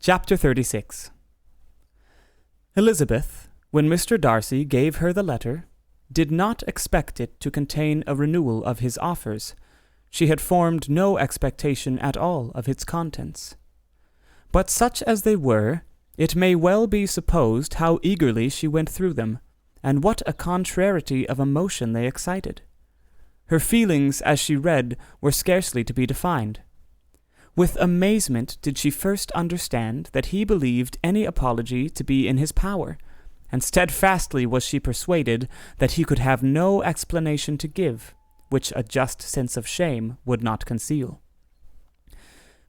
Chapter 36. Elizabeth, when Mr. Darcy gave her the letter, did not expect it to contain a renewal of his offers. She had formed no expectation at all of its contents. But such as they were, it may well be supposed how eagerly she went through them, and what a contrariety of emotion they excited. Her feelings as she read were scarcely to be defined. With amazement did she first understand that he believed any apology to be in his power, and steadfastly was she persuaded that he could have no explanation to give, which a just sense of shame would not conceal.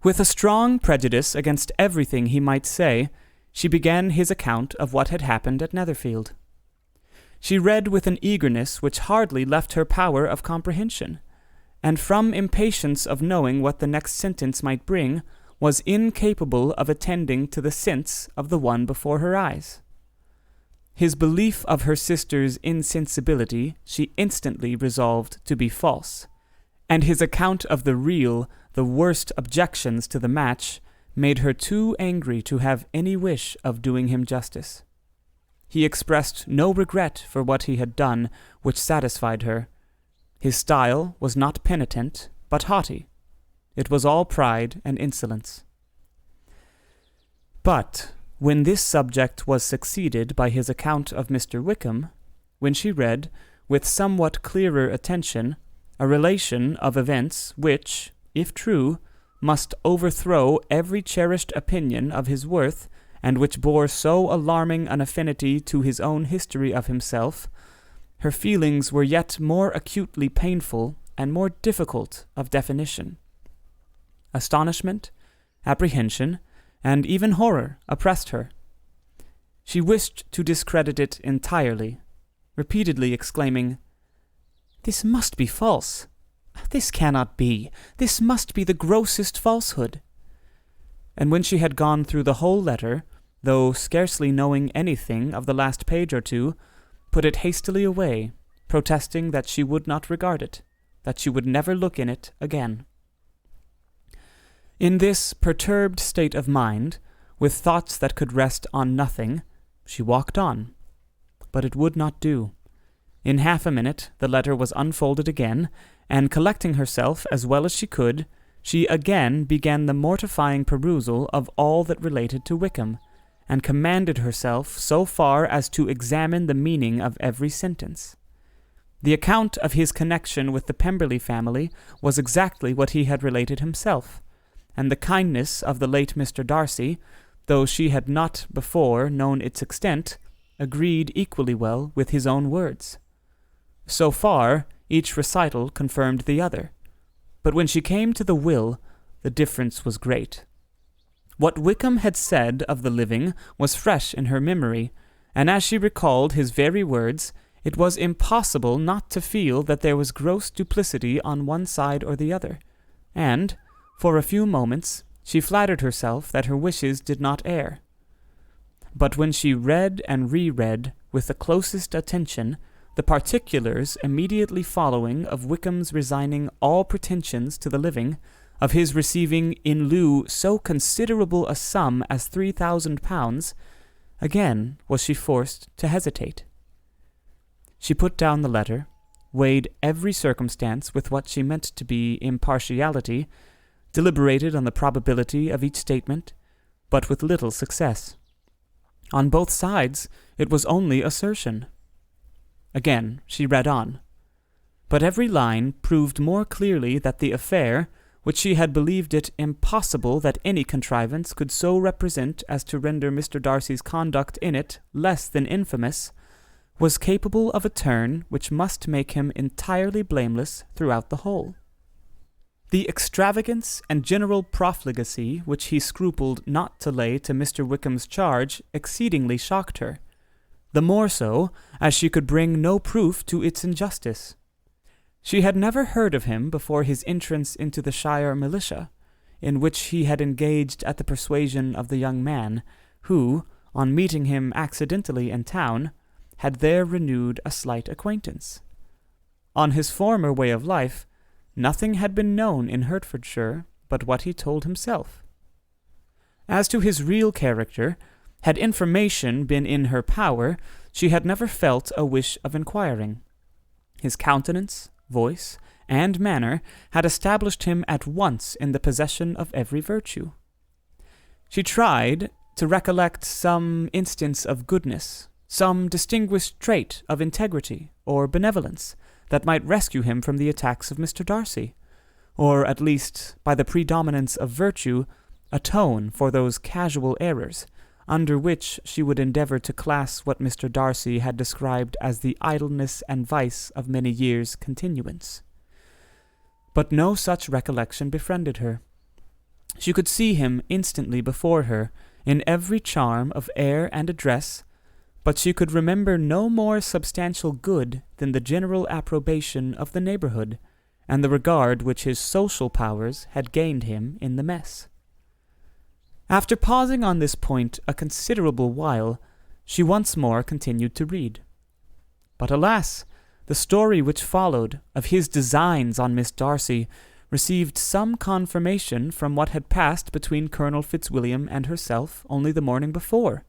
With a strong prejudice against everything he might say, she began his account of what had happened at Netherfield. She read with an eagerness which hardly left her power of comprehension, and from impatience of knowing what the next sentence might bring, was incapable of attending to the sense of the one before her eyes. His belief of her sister's insensibility she instantly resolved to be false, and his account of the worst objections to the match, made her too angry to have any wish of doing him justice. He expressed no regret for what he had done which satisfied her. His style was not penitent, but haughty. It was all pride and insolence. But when this subject was succeeded by his account of Mr. Wickham, when she read, with somewhat clearer attention, a relation of events which, if true, must overthrow every cherished opinion of his worth, and which bore so alarming an affinity to his own history of himself, her feelings were yet more acutely painful and more difficult of definition. Astonishment, apprehension, and even horror oppressed her. She wished to discredit it entirely, repeatedly exclaiming, "This must be false. This cannot be. This must be the grossest falsehood." And when she had gone through the whole letter, though scarcely knowing anything of the last page or two, put it hastily away, protesting that she would not regard it, that she would never look in it again. In this perturbed state of mind, with thoughts that could rest on nothing, she walked on. But it would not do. In half a minute the letter was unfolded again, and collecting herself as well as she could, she again began the mortifying perusal of all that related to Wickham, and commanded herself so far as to examine the meaning of every sentence. The account of his connection with the Pemberley family was exactly what he had related himself, and the kindness of the late Mr. Darcy, though she had not before known its extent, agreed equally well with his own words. So far, each recital confirmed the other, but when she came to the will, the difference was great. What Wickham had said of the living was fresh in her memory, and as she recalled his very words, it was impossible not to feel that there was gross duplicity on one side or the other, and, for a few moments, she flattered herself that her wishes did not err. But when she read and reread with the closest attention the particulars immediately following of Wickham's resigning all pretensions to the living, of his receiving in lieu so considerable a sum as £3,000, again was she forced to hesitate. She put down the letter, weighed every circumstance with what she meant to be impartiality, deliberated on the probability of each statement, but with little success. On both sides it was only assertion. Again she read on, but every line proved more clearly that the affair, which she had believed it impossible that any contrivance could so represent as to render Mr. Darcy's conduct in it less than infamous, was capable of a turn which must make him entirely blameless throughout the whole. The extravagance and general profligacy which he scrupled not to lay to Mr. Wickham's charge exceedingly shocked her, the more so as she could bring no proof to its injustice. She had never heard of him before his entrance into the Shire militia, in which he had engaged at the persuasion of the young man, who, on meeting him accidentally in town, had there renewed a slight acquaintance. On his former way of life, nothing had been known in Hertfordshire but what he told himself. As to his real character, had information been in her power, she had never felt a wish of inquiring. His countenance, voice, and manner had established him at once in the possession of every virtue. She tried to recollect some instance of goodness, some distinguished trait of integrity or benevolence that might rescue him from the attacks of Mr. Darcy, or at least, by the predominance of virtue, atone for those casual errors under which she would endeavor to class what Mr. Darcy had described as the idleness and vice of many years' continuance. But no such recollection befriended her. She could see him instantly before her, in every charm of air and address, but she could remember no more substantial good than the general approbation of the neighborhood, and the regard which his social powers had gained him in the mess. After pausing on this point a considerable while, she once more continued to read. But alas, the story which followed of his designs on Miss Darcy received some confirmation from what had passed between Colonel Fitzwilliam and herself only the morning before,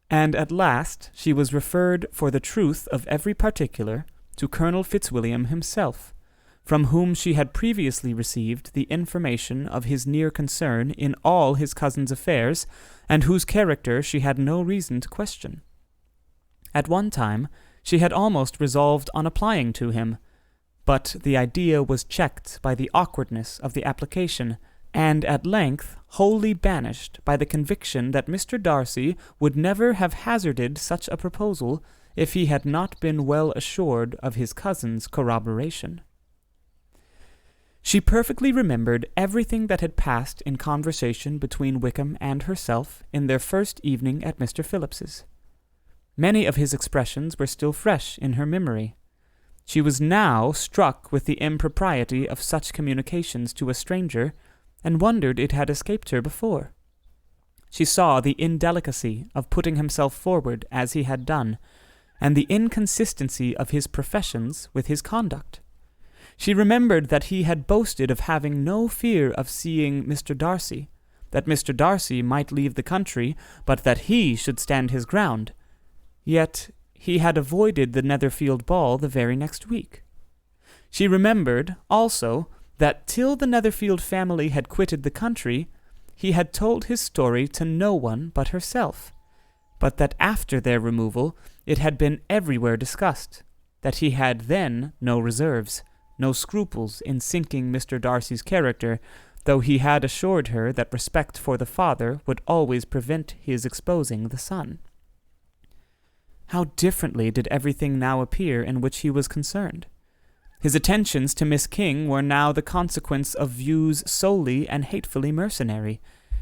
and at last she was referred for the truth of every particular to Colonel Fitzwilliam himself, from whom she had previously received the information of his near concern in all his cousin's affairs, and whose character she had no reason to question. At one time she had almost resolved on applying to him, but the idea was checked by the awkwardness of the application, and at length wholly banished by the conviction that Mr. Darcy would never have hazarded such a proposal if he had not been well assured of his cousin's corroboration. She perfectly remembered everything that had passed in conversation between Wickham and herself in their first evening at Mr. Phillips's. Many of his expressions were still fresh in her memory. She was now struck with the impropriety of such communications to a stranger, and wondered it had escaped her before. She saw the indelicacy of putting himself forward as he had done, and the inconsistency of his professions with his conduct. She remembered that he had boasted of having no fear of seeing Mr. Darcy, that Mr. Darcy might leave the country, but that he should stand his ground. Yet he had avoided the Netherfield ball the very next week. She remembered, also, that till the Netherfield family had quitted the country, he had told his story to no one but herself, but that after their removal it had been everywhere discussed, that he had then no reserves, no scruples in sinking Mr. Darcy's character, though he had assured her that respect for the father would always prevent his exposing the son. How differently did everything now appear in which he was concerned! His attentions to Miss King were now the consequence of views solely and hatefully mercenary,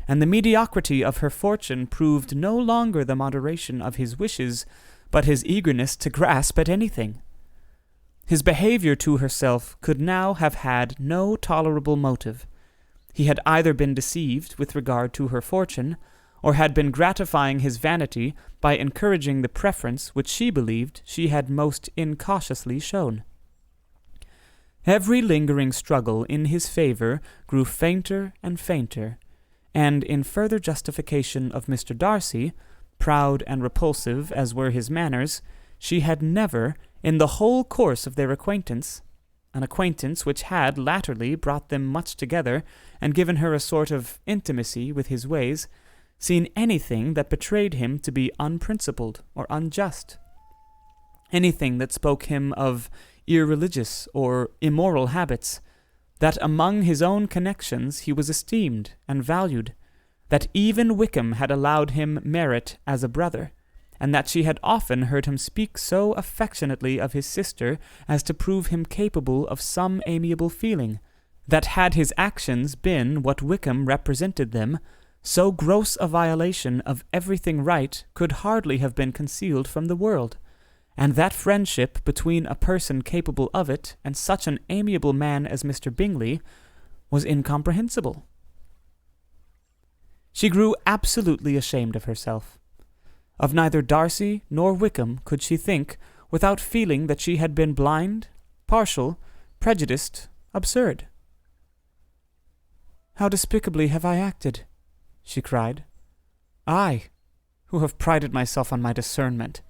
and the mediocrity of her fortune proved no longer the moderation of his wishes, but his eagerness to grasp at anything. His behavior to herself could now have had no tolerable motive. He had either been deceived with regard to her fortune, or had been gratifying his vanity by encouraging the preference which she believed she had most incautiously shown. Every lingering struggle in his favor grew fainter and fainter, and in further justification of Mr. Darcy, proud and repulsive as were his manners, she had never, in the whole course of their acquaintance, an acquaintance which had latterly brought them much together and given her a sort of intimacy with his ways, seen anything that betrayed him to be unprincipled or unjust, anything that spoke him of irreligious or immoral habits, that among his own connections he was esteemed and valued, that even Wickham had allowed him merit as a brother, and that she had often heard him speak so affectionately of his sister as to prove him capable of some amiable feeling, that had his actions been what Wickham represented them, so gross a violation of everything right could hardly have been concealed from the world, and that friendship between a person capable of it and such an amiable man as Mr. Bingley was incomprehensible. She grew absolutely ashamed of herself. Of neither Darcy nor Wickham could she think without feeling that she had been blind, partial, prejudiced, absurd. "How despicably have I acted!" she cried. I, who have prided myself on my discernment,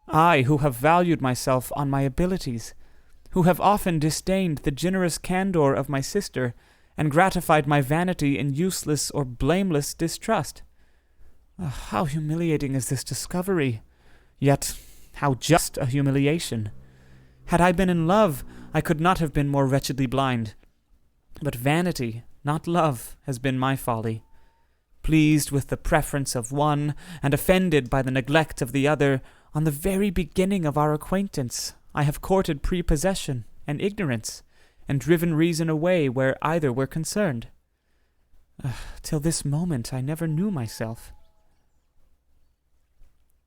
I, who have valued myself on my abilities, who have often disdained the generous candor of my sister, and gratified my vanity in useless or blameless distrust. How humiliating is this discovery! Yet how just a humiliation! Had I been in love, I could not have been more wretchedly blind. But vanity, not love, has been my folly. Pleased with the preference of one, and offended by the neglect of the other, on the very beginning of our acquaintance, I have courted prepossession and ignorance, and driven reason away where either were concerned. Till this moment I never knew myself.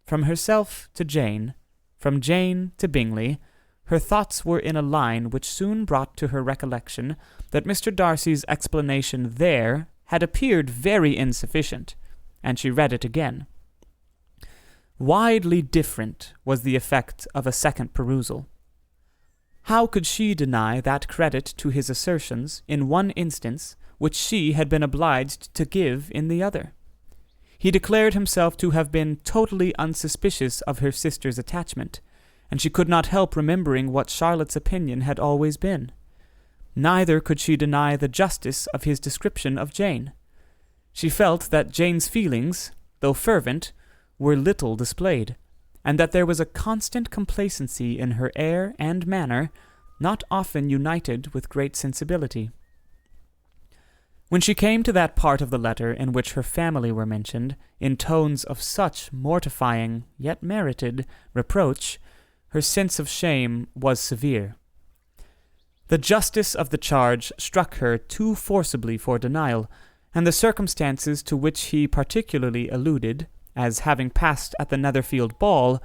From herself to Jane, from Jane to Bingley, her thoughts were in a line which soon brought to her recollection that Mr. Darcy's explanation there had appeared very insufficient, and she read it again. Widely different was the effect of a second perusal. How could she deny that credit to his assertions in one instance which she had been obliged to give in the other? He declared himself to have been totally unsuspicious of her sister's attachment, and she could not help remembering what Charlotte's opinion had always been. Neither could she deny the justice of his description of Jane. She felt that Jane's feelings, though fervent, were little displayed, and that there was a constant complacency in her air and manner, not often united with great sensibility. When she came to that part of the letter in which her family were mentioned, in tones of such mortifying, yet merited, reproach, her sense of shame was severe. The justice of the charge struck her too forcibly for denial, and the circumstances to which he particularly alluded, as having passed at the Netherfield ball,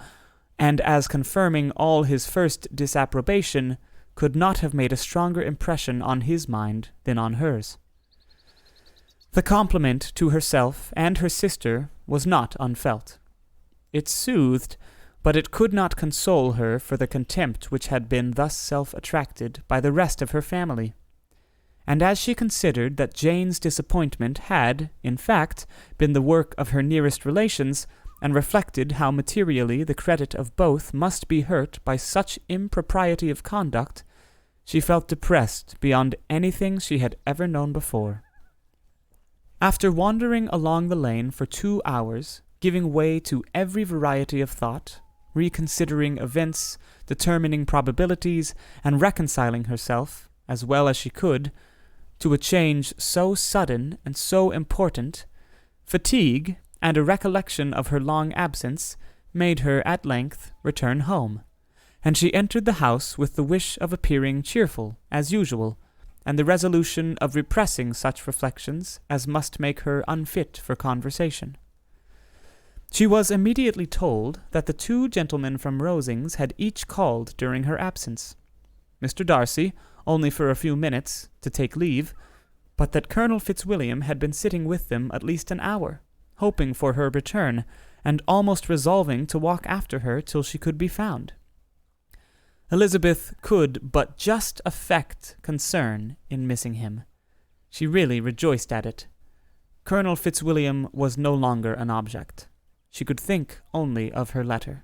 and as confirming all his first disapprobation, could not have made a stronger impression on his mind than on hers. The compliment to herself and her sister was not unfelt. It soothed, but it could not console her for the contempt which had been thus self-attracted by the rest of her family. And as she considered that Jane's disappointment had, in fact, been the work of her nearest relations, and reflected how materially the credit of both must be hurt by such impropriety of conduct, she felt depressed beyond anything she had ever known before. After wandering along the lane for 2 hours, giving way to every variety of thought, reconsidering events, determining probabilities, and reconciling herself, as well as she could, to a change so sudden and so important, fatigue and a recollection of her long absence made her at length return home, and she entered the house with the wish of appearing cheerful, as usual, and the resolution of repressing such reflections as must make her unfit for conversation. She was immediately told that the 2 gentlemen from Rosings had each called during her absence. Mr. Darcy, only for a few minutes, to take leave, but that Colonel Fitzwilliam had been sitting with them at least an hour, hoping for her return, and almost resolving to walk after her till she could be found. Elizabeth could but just affect concern in missing him. She really rejoiced at it. Colonel Fitzwilliam was no longer an object. She could think only of her letter.